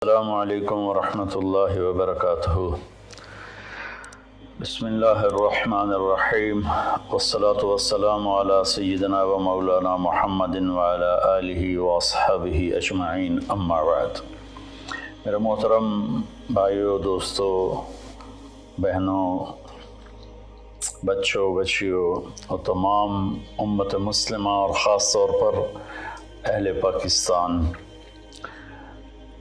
السلام علیکم ورحمۃ اللہ وبرکاتہ۔ بسم اللہ الرحمن الرحیم، والصلاة والسلام علی سیدنا و مولانا محمد وعلی آلہ واصحابہ اجمعین، اما بعد۔ میرے محترم بھائیوں، دوستوں، بہنوں، بچوں، بچیوں اور تمام امت مسلمہ اور خاص طور پر اہل پاکستان،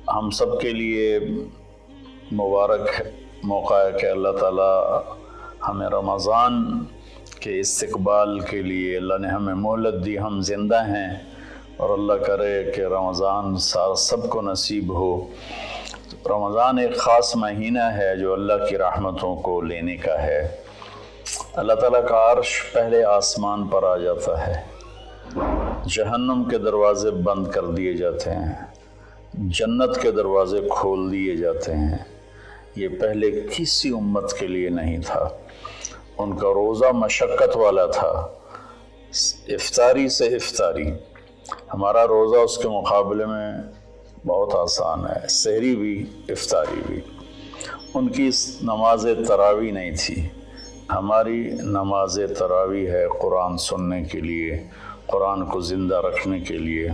ہم سب کے لیے مبارک موقع ہے کہ اللہ تعالیٰ ہمیں رمضان کے استقبال کے لیے اللہ نے ہمیں مہلت دی، ہم زندہ ہیں، اور اللہ کرے کہ رمضان سب کو نصیب ہو۔ رمضان ایک خاص مہینہ ہے جو اللہ کی رحمتوں کو لینے کا ہے۔ اللہ تعالیٰ کا عرش پہلے آسمان پر آ جاتا ہے، جہنم کے دروازے بند کر دیے جاتے ہیں، جنت کے دروازے کھول دیے جاتے ہیں۔ یہ پہلے کسی امت کے لیے نہیں تھا۔ ان کا روزہ مشقت والا تھا، افطاری سے افطاری۔ ہمارا روزہ اس کے مقابلے میں بہت آسان ہے، سحری بھی افطاری بھی۔ ان کی نماز تراویح نہیں تھی، ہماری نماز تراویح ہے قرآن سننے کے لیے، قرآن کو زندہ رکھنے کے لیے۔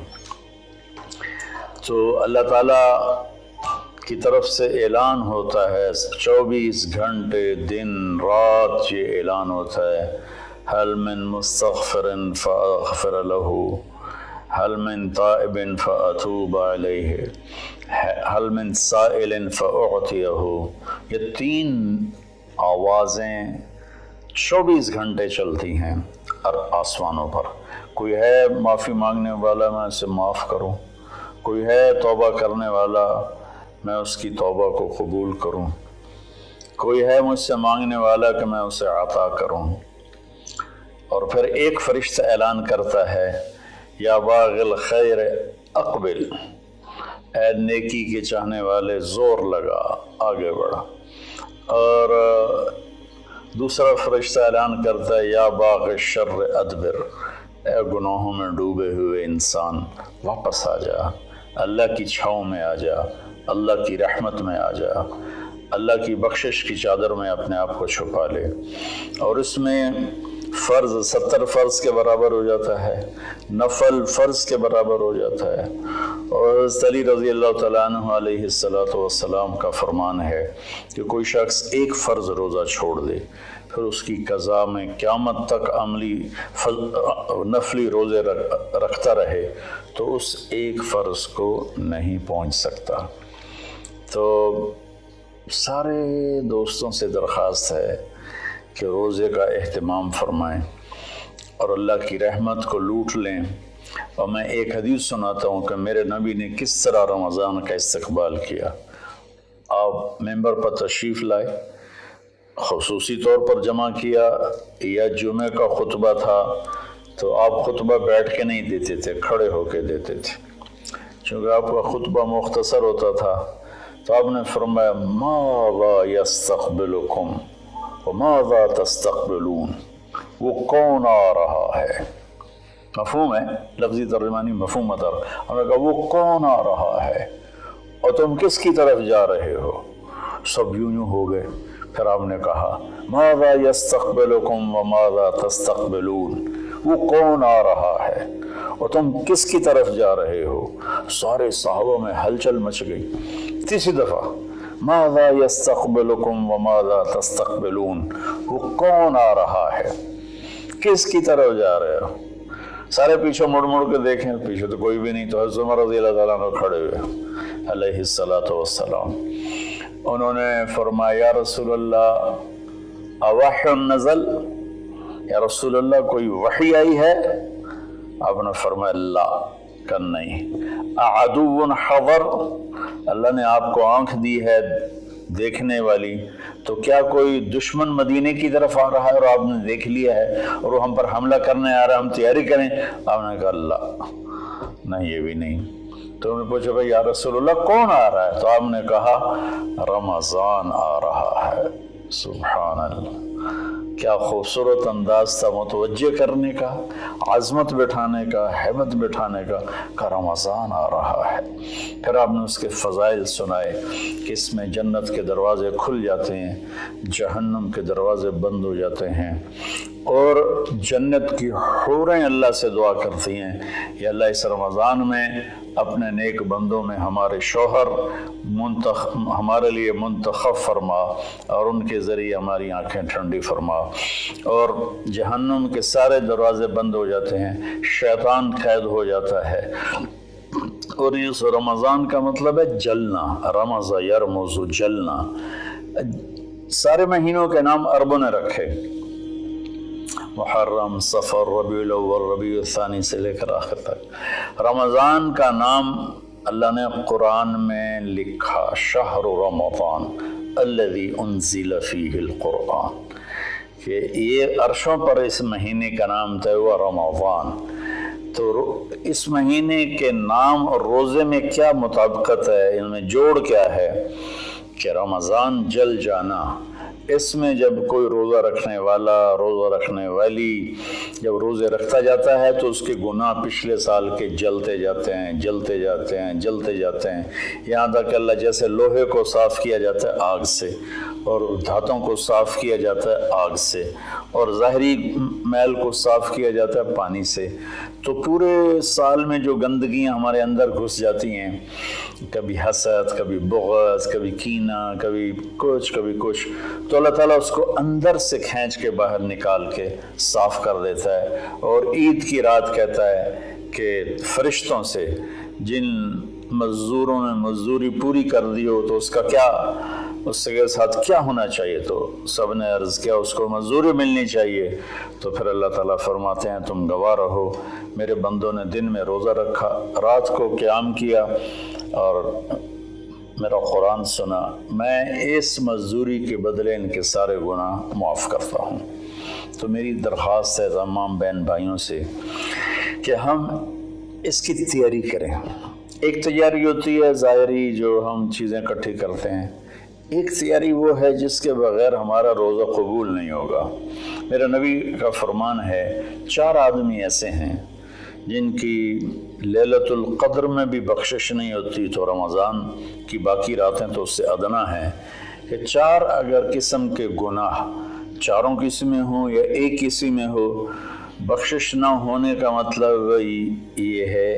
تو اللہ تعالیٰ کی طرف سے اعلان ہوتا ہے، 24 گھنٹے دن رات یہ اعلان ہوتا ہے، هل من مستغفر فاغفر له، هل من تائب فاتوب علیہ، هل من سائل فاعطیہ۔ یہ تین آوازیں 24 گھنٹے چلتی ہیں آسمانوں پر۔ کوئی ہے معافی مانگنے والا، میں اسے معاف کروں، کوئی ہے توبہ کرنے والا، میں اس کی توبہ کو قبول کروں، کوئی ہے مجھ سے مانگنے والا کہ میں اسے عطا کروں۔ اور پھر ایک فرشتہ اعلان کرتا ہے، یا باغ الخیر اقبل، اے نیکی کے چاہنے والے زور لگا، آگے بڑھا۔ اور دوسرا فرشتہ اعلان کرتا ہے، یا باغ الشر ادبر، اے گناہوں میں ڈوبے ہوئے انسان واپس آ جا، اللہ کی چھاؤں میں آ جا، اللہ کی رحمت میں آ جا، اللہ کی بخشش کی چادر میں اپنے آپ کو چھپا لے۔ اور اس میں فرض 70 فرض کے برابر ہو جاتا ہے، نفل فرض کے برابر ہو جاتا ہے۔ اور حضرت علی رضی اللہ تعالیٰ عنہ علیہ السلام کا فرمان ہے کہ کوئی شخص ایک فرض روزہ چھوڑ دے، پھر اس کی قضا میں قیامت تک عملی نفلی روزے رکھتا رہے تو اس ایک فرض کو نہیں پہنچ سکتا۔ تو سارے دوستوں سے درخواست ہے کہ روزے کا اہتمام فرمائیں اور اللہ کی رحمت کو لوٹ لیں۔ اور میں ایک حدیث سناتا ہوں کہ میرے نبی نے کس طرح رمضان کا استقبال کیا۔ آپ ممبر پر تشریف لائے، خصوصی طور پر جمع کیا، یا جمعہ کا خطبہ تھا تو آپ خطبہ بیٹھ کے نہیں دیتے تھے، کھڑے ہو کے دیتے تھے، چونکہ آپ کا خطبہ مختصر ہوتا تھا۔ تو آپ نے فرمایا، ماذا یستقبلکم وماذا تستقبلون، وہ کون آ رہا ہے؟ مفہوم ہے، لفظی ترجمانی مفہوم تر۔ ہم نے کہا وہ کون آ رہا ہے اور تم کس کی طرف جا رہے ہو؟ سب یوں ہو گئے۔ پھر آپ نے کہا، ماذا یستقبلکم وماذا تستقبلون، وہ کون آ رہا ہے اور تم کس کی طرف جا رہے ہو؟ سارے صحابہ میں ہلچل مچ گئی۔ تیسری دفعہ، ماذا یستقبلکم وماذا تستقبلون، وہ کون آ رہا ہے، کس کی طرف جا رہے ہو؟ سارے پیچھے مڑ مڑ کے دیکھیں، پیچھے تو کوئی بھی نہیں۔ تو حضرت عمر رضی اللہ تعالیٰ عنہ کھڑے ہوئے علیہ السلام، انہوں نے فرمایا، یا رسول اللہ اوحی نزل، یا رسول اللہ کوئی وحی آئی ہے؟ آپ نے فرمایا، لا، کہ نہیں۔ اعدو حضر، اللہ نے آپ کو آنکھ دی ہے دیکھنے والی، تو کیا کوئی دشمن مدینے کی طرف آ رہا ہے اور آپ نے دیکھ لیا ہے اور وہ ہم پر حملہ کرنے آ رہا ہے، ہم تیاری کریں؟ آپ نے کہا، لا، نہیں، یہ بھی نہیں۔ تو انہوں نے پوچھا، بھائی یا رسول اللہ کون آ رہا ہے؟ تو آپ نے کہا، رمضان آ رہا ہے۔ سبحان اللہ، क्या खूबसूरत अंदाज था मुतवज्जे करने का, आज़मत बिठाने का, हैबत बिठाने का रमज़ान आ रहा है। फिर आपने उसके फ़ज़ाइल सुनाए कि इसमें जन्नत के दरवाज़े खुल जाते हैं, जहन्नम के दरवाज़े बंद हो जाते हैं, और जन्नत की हूरें अल्लाह से दुआ करती हैं, या अल्लाह इस रमज़ान में अपने नेक बंदों में हमारे शौहर हमारे लिए मुंतखब फरमा और उनके ज़रिए हमारी आंखें ठंडी फरमा। और जहन्नुम के सारे दरवाज़े बंद हो जाते हैं, शैतान कैद हो जाता है। और इस रमज़ान का मतलब है जलना, रमज़ा यरमुज़ु, जलना। सारे महीनों के नाम अरबों ने रखे, मुहर्रम, सफ़र, रबीउल अव्वल, रबीउल सानी से लेकर आखिर तक। रमज़ान का नाम अल्लाह ने कुरान में लिखा, शहरु रमज़ान अल्लज़ी उन्ज़िल फ़ीहिल कुरआन, कि ये अर्शों पर इस महीने का नाम तय हुआ रमज़ान। तो इस महीने के नाम और रोज़े में क्या मुताबिकत है, इनमें जोड़ क्या है कि रमज़ान जल जाना। इसमें जब कोई रोज़ा रखने वाला, रोज़ा रखने वाली जब रोज़े रखता जाता है तो उसके गुनाह पिछले साल के जलते जाते हैं, जलते जाते हैं, जलते जाते हैं, यहाँ तक अल्लाह जैसे लोहे को साफ़ किया जाता है आग से, और धातों को साफ़ किया जाता है आग से, और ज़ाहरी मैल को साफ़ किया जाता है पानी से। तो पूरे साल में जो गंदगियाँ हमारे अंदर घुस जाती हैं, कभी हसद, कभी बुग़्ज़, कभी कीना, कभी कुछ, तो अल्लाह ताला उसको अंदर से खींच के बाहर निकाल के साफ़ कर देता है। और ईद की रात कहता है कि फ़रिश्तों से जिन मज़दूरों ने मज़दूरी पूरी कर दी हो तो उसका क्या, उसके साथ क्या होना चाहिए, तो सब ने अर्ज़ किया उसको मज़दूरी मिलनी चाहिए। तो फिर अल्लाह ताला फरमाते हैं तुम गवाह रहो, मेरे बंदों ने दिन में रोज़ा रखा, रात को क़याम किया और मेरा कुरान सुना, मैं इस मज़दूरी के बदले इनके सारे गुनाह माफ़ करता हूँ। तो मेरी दरख्वास्त है तमाम बहन भाइयों से कि हम इसकी तैयारी करें। एक तैयारी होती है ज़ाहिरी, जो हम चीज़ें इकट्ठी करते हैं, एक तैयारी वो है जिसके बग़ैर हमारा रोज़ा कबूल नहीं होगा। मेरा नबी का फरमान है, 4 आदमी ऐसे हैं जिनकी लैलतुल क़द्र में भी बख्शिश नहीं होती, तो रमज़ान की बाकी रातें तो उससे अदना हैं, कि 4 अगर किस्म के गुनाह चारों किस्में हों या एक किस्म में हो, बख्शिश ना होने का मतलब ये है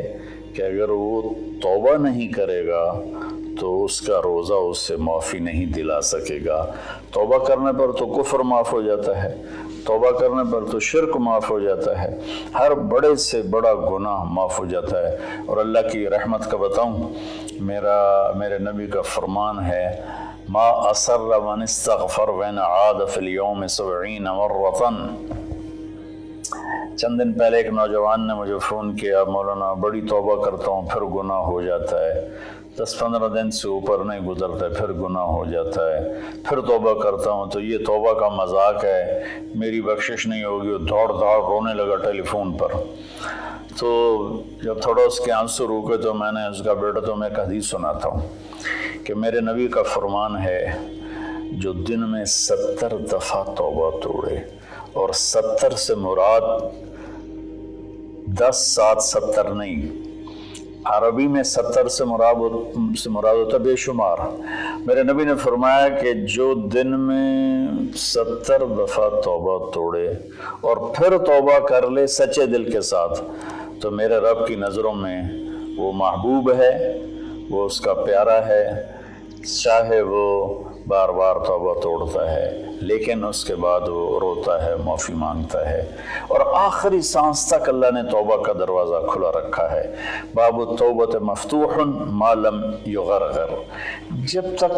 कि अगर वो तौबा नहीं करेगा तो उसका रोज़ा उससे माफ़ी नहीं दिला सकेगा। तौबा करने पर तो कुफ्र माफ़ हो जाता है, तौबा करने पर तो शिर्क माफ़ हो जाता है, हर बड़े से बड़ा गुनाह माफ़ हो जाता है। और अल्लाह की रहमत का बताऊँ, मेरे नबी का फरमान है, मा असर्र मन इस्तग़फ़र वन आद फ़िल यौम 70 मर्रतन। चंद दिन पहले एक नौजवान ने मुझे फ़ोन किया, मौलाना बड़ी तौबा करता हूँ फिर गुनाह हो जाता है, 10-15 दिन से ऊपर नहीं गुजरता है फिर गुनाह हो जाता है, फिर तौबा करता हूँ तो ये तौबा का मजाक है, मेरी बख्शिश नहीं होगी। वो दौड़ रोने लगा टेलीफोन पर। तो जब थोड़ा उसके आंसू रुके तो मैंने उसका, बेटा तो मैं एक हदीस सुनाता हूँ कि मेरे नबी का फरमान है, जो दिन में 70 दफ़ा तौबा तोड़े, और 70 से मुराद 10, 7, 70 नहीं, अरबी में 70 से मुराद होता बेशुमार। मेरे नबी ने फरमाया कि जो दिन में 70 दफ़ा तौबा तोड़े और फिर तौबा कर ले सच्चे दिल के साथ, तो मेरे रब की नज़रों में वो महबूब है, वो उसका प्यारा है, चाहे वो बार बार तौबा तोड़ता है लेकिन उसके बाद वो रोता है, माफ़ी मांगता है, और आखिरी सांस तक अल्लाह ने तौबा का दरवाज़ा खुला रखा है। बाबु तौबत मफ्तूहन मा लम युगरगर, जब तक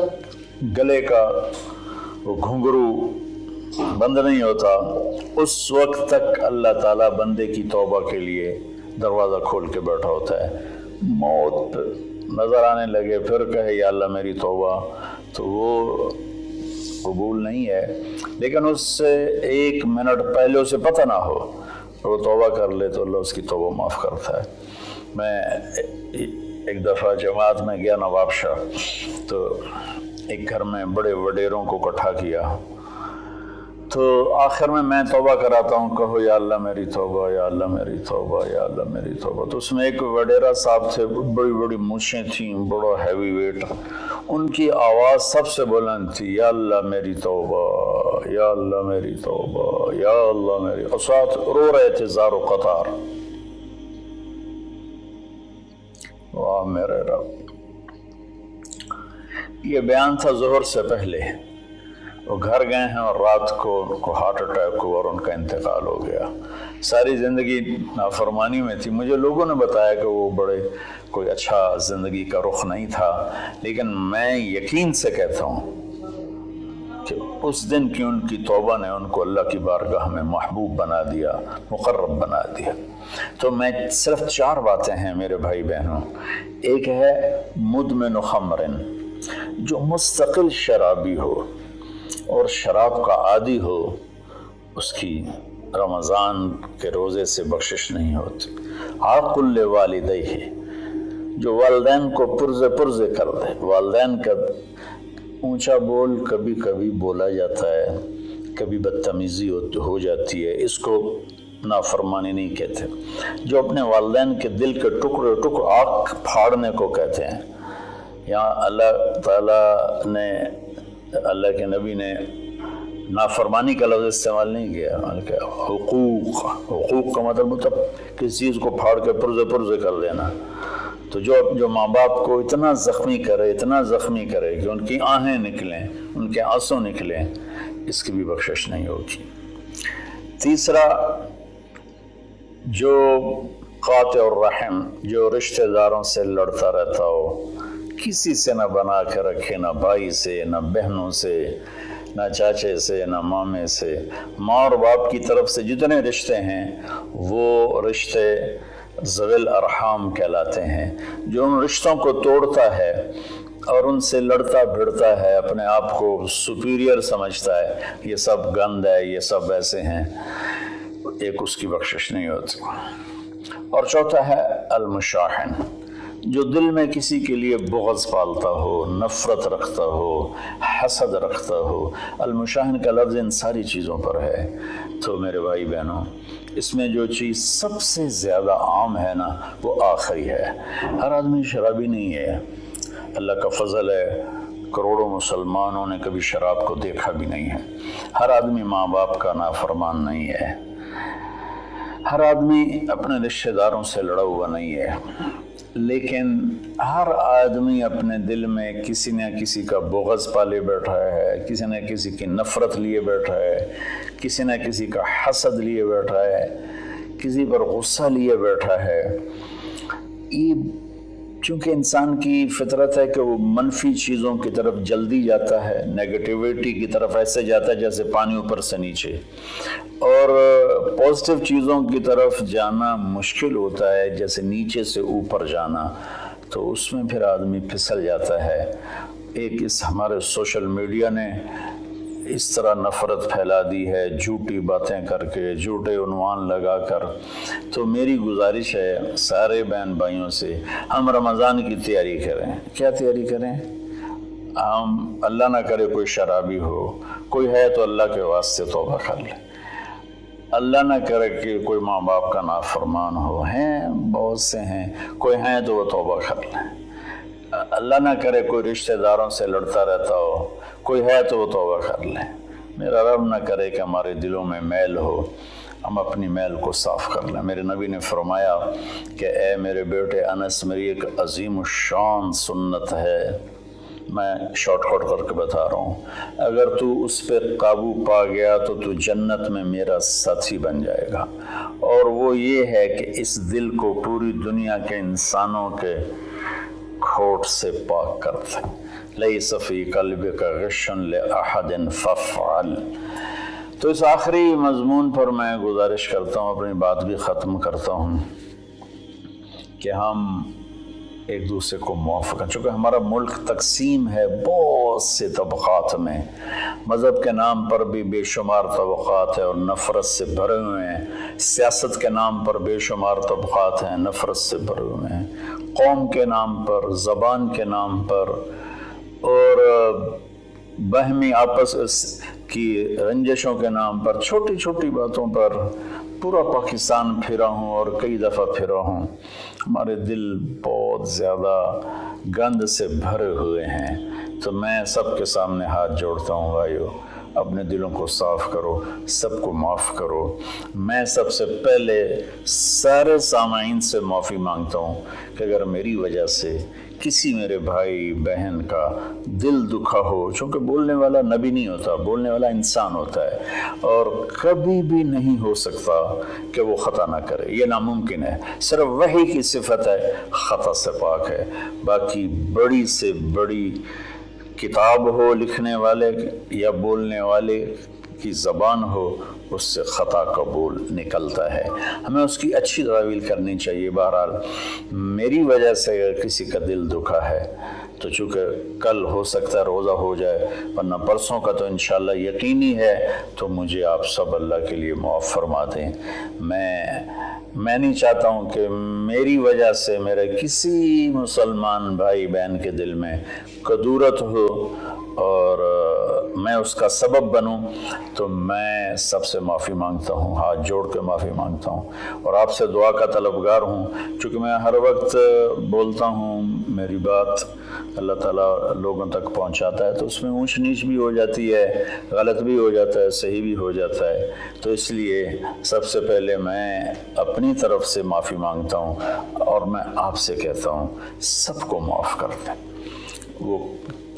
गले का वो घुंघरू बंद नहीं होता उस वक्त तक अल्लाह ताला बंदे की तौबा के लिए दरवाज़ा खोल के बैठा होता है। मौत नज़र आने लगे फिर कहे या अल्लाह मेरी तौबा, तो वो कबूल नहीं है, लेकिन उससे 1 मिनट पहले उसे पता ना हो वो तौबा कर ले तो अल्लाह उसकी तौबा माफ़ करता है। मैं एक दफ़ा जमात में गया नवाबशाह, तो एक घर में बड़े वडेरों को इकट्ठा किया, تو آخر میں توبہ کراتا ہوں، کہو یا اللہ میری توبہ، یا اللہ میری توبہ، یا اللہ میری توبہ۔ تو اس میں ایک وڈیرا صاحب تھے، بڑی بڑی مونچھیں تھیں، بڑا ہیوی ویٹ، ان کی آواز سب سے بلند تھی، یا اللہ میری توبہ، یا اللہ میری توبہ، یا اللہ میری، اور ساتھ رو رہے تھے زار و قطار۔ واہ میرے رب! یہ بیان تھا ظہر سے پہلے۔ وہ گھر گئے ہیں اور رات کو ہارٹ اٹیک ہوا اور ان کا انتقال ہو گیا۔ ساری زندگی نافرمانی میں تھی۔ مجھے لوگوں نے بتایا کہ وہ بڑے کوئی اچھا زندگی کا رخ نہیں تھا، لیکن میں یقین سے کہتا ہوں کہ اس دن کی ان کی توبہ نے ان کو اللہ کی بارگاہ میں محبوب بنا دیا، مقرب بنا دیا۔ تو میں صرف 4 باتیں ہیں میرے بھائی بہنوں۔ ایک ہے مدمن خمرن، جو مستقل شرابی ہو اور شراب کا عادی ہو، اس کی رمضان کے روزے سے بخشش نہیں ہوتی۔ عاقل لوالدیہ، جو والدین کو پرزے کر دے۔ والدین کا اونچا بول کبھی کبھی بولا جاتا ہے، کبھی بدتمیزی ہو جاتی ہے، اس کو نافرمانی نہیں کہتے۔ جو اپنے والدین کے دل کے ٹکڑے آنکھ پھاڑنے کو کہتے ہیں۔ یہاں اللہ تعالیٰ نے، اللہ کے نبی نے نافرمانی کا لفظ استعمال نہیں کیا، بلکہ حقوق کا مطلب کسی چیز کو پھاڑ کے پرزے کر دینا۔ تو جو ماں باپ کو اتنا زخمی کرے کہ ان کی آہیں نکلیں، ان کے آنسو نکلیں، اس کی بھی بخشش نہیں ہوگی۔ تیسرا، جو قاطع الرحم، جو رشتہ داروں سے لڑتا رہتا ہو، کسی سے نہ بنا کے رکھے، نہ بھائی سے، نہ بہنوں سے، نہ چاچے سے، نہ مامے سے۔ ماں اور باپ کی طرف سے جتنے رشتے ہیں وہ رشتے ذوی الارحام کہلاتے ہیں۔ جو ان رشتوں کو توڑتا ہے اور ان سے لڑتا بھڑتا ہے، اپنے آپ کو سپیریئر سمجھتا ہے، یہ سب گند ہے، یہ سب ایسے ہیں، ایک اس کی بخشش نہیں ہوتی۔ اور چوتھا ہے المشاحن، جو دل میں کسی کے لیے بغض پالتا ہو، نفرت رکھتا ہو، حسد رکھتا ہو۔ المشاحن کا لفظ ان ساری چیزوں پر ہے۔ تو میرے بھائی بہنوں، اس میں جو چیز سب سے زیادہ عام ہے نا، وہ آخری ہے۔ ہر آدمی شرابی نہیں ہے، اللہ کا فضل ہے، کروڑوں مسلمانوں نے کبھی شراب کو دیکھا بھی نہیں ہے۔ ہر آدمی ماں باپ کا نافرمان نہیں ہے، ہر آدمی اپنے رشتہ داروں سے لڑا ہوا نہیں ہے، لیکن ہر آدمی اپنے دل میں کسی نہ کسی کا بغض پالے بیٹھا ہے، کسی نہ کسی کی نفرت لیے بیٹھا ہے، کسی نہ کسی کا حسد لیے بیٹھا ہے، کسی پر غصہ لیے بیٹھا ہے۔ یہ چونکہ انسان کی فطرت ہے کہ وہ منفی چیزوں کی طرف جلدی جاتا ہے، نیگیٹیوٹی کی طرف ایسے جاتا ہے جیسے پانی اوپر سے نیچے، اور پازیٹیو چیزوں کی طرف جانا مشکل ہوتا ہے جیسے نیچے سے اوپر جانا۔ تو اس میں پھر آدمی پھسل جاتا ہے۔ ایک اس ہمارے سوشل میڈیا نے اس طرح نفرت پھیلا دی ہے، جھوٹی باتیں کر کے، جھوٹے عنوان لگا کر۔ تو میری گزارش ہے سارے بہن بھائیوں سے، ہم رمضان کی تیاری کریں۔ کیا تیاری کریں؟ ہم اللہ نہ کرے کوئی شرابی ہو، کوئی ہے تو اللہ کے واسطے توبہ کر لے۔ اللہ نہ کرے کہ کوئی ماں باپ کا نافرمان ہو، ہیں بہت سے ہیں، کوئی ہیں تو وہ توبہ کر لیں۔ اللہ نہ کرے کوئی رشتہ داروں سے لڑتا رہتا ہو، کوئی ہے تو وہ توبہ کر لیں۔ میرا رب نہ کرے کہ ہمارے دلوں میں میل ہو، ہم اپنی میل کو صاف کر لیں۔ میرے نبی نے فرمایا کہ اے میرے بیٹے انس، میری ایک عظیم الشان سنت ہے، میں شارٹ کٹ کر کے بتا رہا ہوں، اگر تو اس پہ قابو پا گیا تو تو جنت میں میرا ساتھی بن جائے گا۔ اور وہ یہ ہے کہ اس دل کو پوری دنیا کے انسانوں کے کھوٹ سے پاک کرتے۔ لیس فی قلبک غش لأحد فافعل۔ تو اس آخری مضمون پر میں گزارش کرتا ہوں، اپنی بات بھی ختم کرتا ہوں، کہ ہم ایک دوسرے کو معاف کریں۔ چونکہ ہمارا ملک تقسیم ہے بہت سے طبقات میں، مذہب کے نام پر بھی بے شمار طبقات ہیں اور نفرت سے بھرے ہوئے ہیں، سیاست کے نام پر بے شمار طبقات ہیں، نفرت سے بھرے ہوئے ہیں، قوم کے نام پر، زبان کے نام پر، اور बाहमी आपस की रंजिशों के नाम पर छोटी छोटी बातों पर पूरा पाकिस्तान फिरा हूँ और कई दफ़ा फिरा हूँ। हमारे दिल बहुत ज़्यादा गंद से भरे हुए हैं। तो मैं सबके सामने हाथ जोड़ता हूँ, भाइयों अपने दिलों को साफ़ करो, सबको माफ़ करो। मैं सबसे पहले सारे सामाईन से माफ़ी मांगता हूँ कि अगर मेरी वजह से किसी मेरे भाई बहन का दिल दुखा हो, चूँकि बोलने वाला नबी नहीं होता, बोलने वाला इंसान होता है और कभी भी नहीं हो सकता कि वो ख़ता ना करे, ये नामुमकिन है। सिर्फ वही की सिफत है, ख़ता से पाक है। बाकी बड़ी से बड़ी किताब हो लिखने वाले या बोलने वाले की ज़बान हो, उससे ख़ता कबूल निकलता है। हमें उसकी अच्छी तावील करनी चाहिए। बहरहाल मेरी वजह से अगर किसी का दिल दुखा है तो चूँकि कल हो सकता है रोज़ा हो जाए, वरना परसों का तो इंशाअल्लाह यकीनी है, तो मुझे आप सब अल्लाह के लिए माफ़ फरमा दें। मैं नहीं चाहता हूँ कि मेरी वजह से मेरे किसी मुसलमान भाई बहन के दिल में कदूरत हो और मैं उसका सबब बनूं। तो मैं सबसे माफ़ी मांगता हूँ, हाथ जोड़ के माफ़ी मांगता हूँ और आपसे दुआ का तलबगार हूँ। चूँकि मैं हर वक्त बोलता हूँ, मेरी बात अल्लाह ताला लोगों तक पहुँचाता है, तो उसमें ऊंच नीच भी हो जाती है, गलत भी हो जाता है, सही भी हो जाता है। तो इसलिए सबसे पहले मैं अपनी तरफ से माफ़ी मांगता हूँ और मैं आपसे कहता हूँ सबको माफ़ कर दें। वो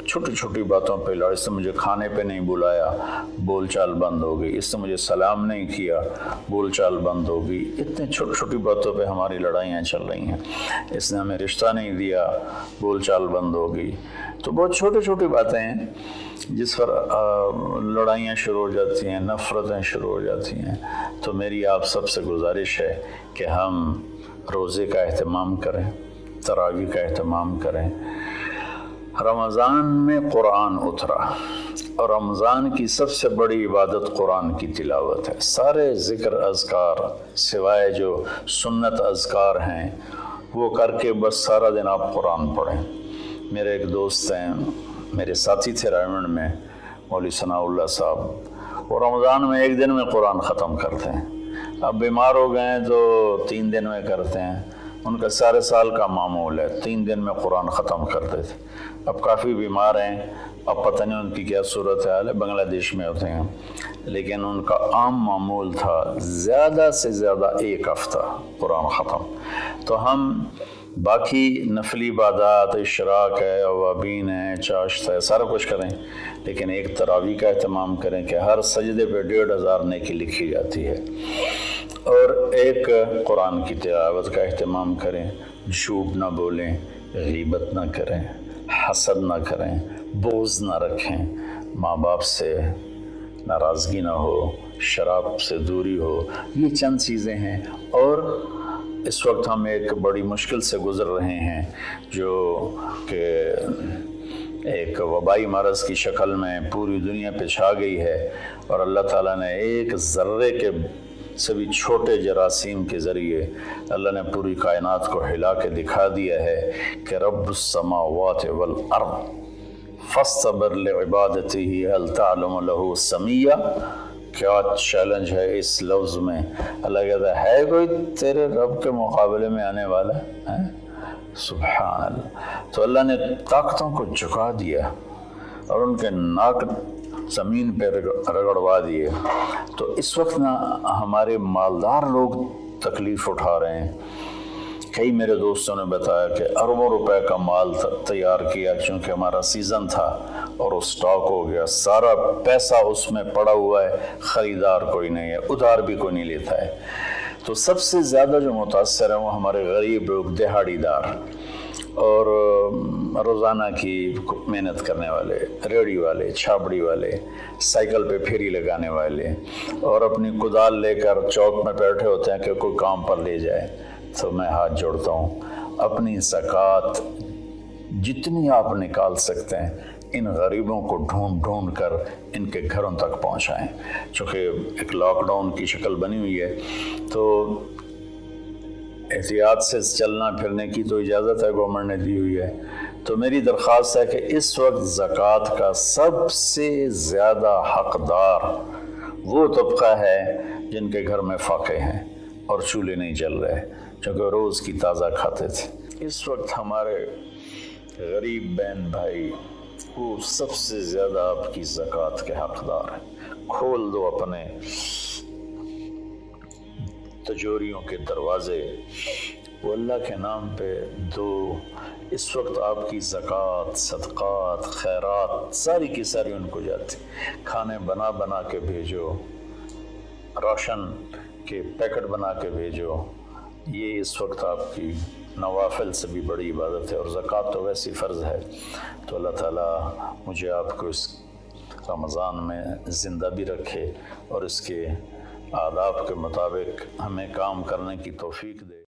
छोटी छोटी बातों पे लड़, इससे मुझे खाने पे नहीं बुलाया, बोलचाल बंद हो गई, इससे मुझे सलाम नहीं किया, बोलचाल बंद हो गई। इतने छोटी छोटी बातों पे हमारी लड़ाइयाँ चल रही हैं। इसने हमें रिश्ता नहीं दिया, बोलचाल बंद हो गई। तो बहुत छोटी छोटी बातें हैं जिस पर लड़ाइयाँ शुरू हो जाती हैं, नफ़रतें शुरू हो जाती हैं। तो मेरी आप सबसे गुजारिश है कि हम रोज़े का एहतमाम करें, तरावी का एहतमाम करें। रमज़ान में कुरान उतरा और रमज़ान की सबसे बड़ी इबादत कुरान की तिलावत है। सारे ज़िक्र अज़कार सिवाय जो सुन्नत अज़कार हैं वो करके बस सारा दिन आप कुरान पढ़ें। मेरे एक दोस्त हैं, मेरे साथी थे रायमंड में, मौलवी सनाउल्लाह साहब, वो रमज़ान में एक दिन में कुरान ख़त्म करते हैं। अब बीमार हो गए तो 3 दिन में करते हैं। उनका सारे साल का मामूल है, 3 दिन में कुरान ख़त्म करते थे। अब काफ़ी बीमार हैं, अब पता नहीं उनकी क्या सूरत हाल है, बांग्लादेश में होते हैं, लेकिन उनका आम मामूल था ज़्यादा से ज़्यादा 1 हफ़्ता कुरान ख़त्म। तो हम बाकी नफली इबादत, इशराक है, अवाबीन है, चाश्त है, सारा कुछ करें, लेकिन एक तरावी का एहतमाम करें कि हर सजदे पे 1500 नेकी लिखी जाती है। और एक कुरान की तिलावत का एहतमाम करें, झूठ ना बोलें, गीबत ना करें, हसद ना करें, बोझ ना रखें, माँ बाप से नाराज़गी ना हो, शराब से दूरी हो। ये चंद चीज़ें हैं। और इस वक्त हम एक बड़ी मुश्किल से गुज़र रहे हैं जो कि एक वबाई मरज़ की शक्ल में पूरी दुनिया पे छा गई है। और अल्लाह ताला ने एक ज़र्रे के से भी छोटे जरासीम के ज़रिए अल्लाह ने पूरी कायनात को हिला के दिखा दिया है कि रब्बुस समावाति वल अर्द फस्तबिर लिइबादतिही हल तअलमु लहू समिया। क्या चैलेंज है इस लफ्ज़ में। अल्लाह कहता है कोई तेरे रब के मुकाबले में आने वाला है? सुभान अल्लाह। तो अल्लाह ने ताकतों को झुका दिया और उनके नाक ज़मीन पे रगड़वा दिए। तो इस वक्त ना हमारे मालदार लोग तकलीफ़ उठा रहे हैं। कई मेरे दोस्तों ने बताया कि अरबों रुपए का माल तैयार किया क्योंकि हमारा सीज़न था और वो स्टॉक हो गया, सारा पैसा उसमें पड़ा हुआ है, ख़रीदार कोई नहीं है, उधार भी कोई नहीं लेता है। तो सबसे ज़्यादा जो मुतासर है वो हमारे गरीब लोग, दिहाड़ीदार और रोज़ाना की मेहनत करने वाले, रेड़ी वाले, छाबड़ी वाले, साइकिल पे फेरी लगाने वाले और अपनी कुदाल लेकर चौक में बैठे होते हैं कि कोई काम पर ले जाए। तो मैं हाथ जोड़ता हूँ, अपनी ज़कात जितनी आप निकाल सकते हैं इन गरीबों को ढूंढ ढूंढ कर इनके घरों तक पहुँचाएँ। चूँकि एक लॉकडाउन की शक्ल बनी हुई है तो एहतियात से चलना फिरने की तो इजाज़त है, गवर्नमेंट ने दी हुई है। تو میری درخواست ہے کہ اس وقت زکوٰۃ کا سب سے زیادہ حقدار وہ طبقہ ہے جن کے گھر میں فاقے ہیں اور چولہے نہیں جل رہے، چونکہ روز کی تازہ کھاتے تھے۔ اس وقت ہمارے غریب بہن بھائی وہ سب سے زیادہ آپ کی زکوٰۃ کے حقدار ہیں۔ کھول دو اپنے تجوریوں کے دروازے، وہ اللہ کے نام پہ دو۔ اس وقت آپ کی زکوٰۃ، صدقات، خیرات ساری کی ساری ان کو جاتی، کھانے بنا بنا کے بھیجو، راشن کے پیکٹ بنا کے بھیجو۔ یہ اس وقت آپ کی نوافل سے بھی بڑی عبادت ہے، اور زکوٰۃ تو ویسی فرض ہے۔ تو اللہ تعالیٰ مجھے آپ کو اس رمضان میں زندہ بھی رکھے اور اس کے آداب کے مطابق ہمیں کام کرنے کی توفیق دے۔